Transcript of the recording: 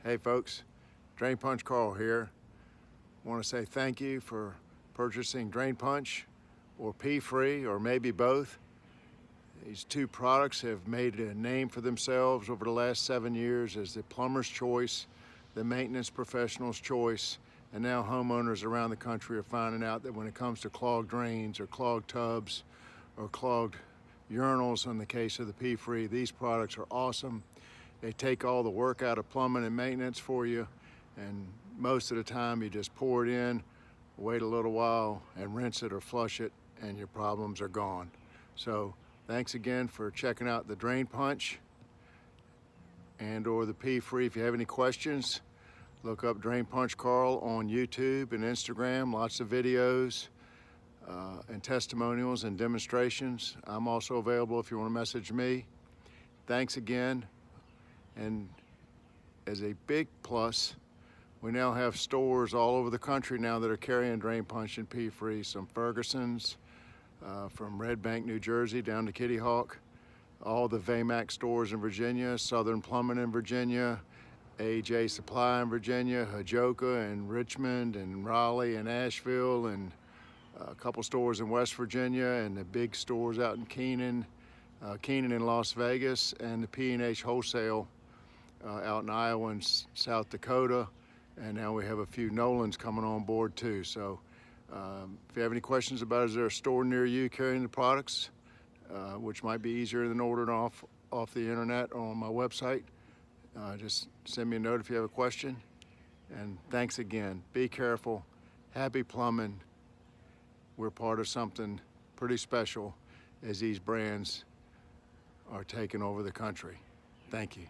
Hey folks, Drain Punch Carl here. Want to say thank you for purchasing Drain Punch or P-Free or maybe both. These two products have made a name for themselves over the last 7 years as the plumber's choice, the maintenance professional's choice, and now homeowners around the country are finding out that when it comes to clogged drains or clogged tubs or clogged urinals in the case of the P-Free, these products are awesome. They take all the work out of plumbing and maintenance for you, and most of the time you just pour it in, wait a little while, and rinse it or flush it, and your problems are gone. So thanks again for checking out the Drain Punch and or the P-Free. If you have any questions, look up Drain Punch Carl on YouTube and Instagram. Lots of videos and testimonials and demonstrations. I'm also available if you want to message me. Thanks again. And as a big plus, we now have stores all over the country now that are carrying Drain Punch and P-Free. Some Ferguson's from Red Bank, New Jersey down to Kitty Hawk. All the Vamac stores in Virginia, Southern Plumbing in Virginia, AJ Supply in Virginia, Hajoka and Richmond and Raleigh and Asheville, and a couple stores in West Virginia, and the big stores out in Keenan in Las Vegas, and the P&H Wholesale out in Iowa and South Dakota. And now we have a few Nolans coming on board too. So if you have any questions about is there a store near you carrying the products, which might be easier than ordering off the internet or on my website, just send me a note if you have a question. And thanks again. Be careful. Happy plumbing. We're part of something pretty special as these brands are taking over the country. Thank you.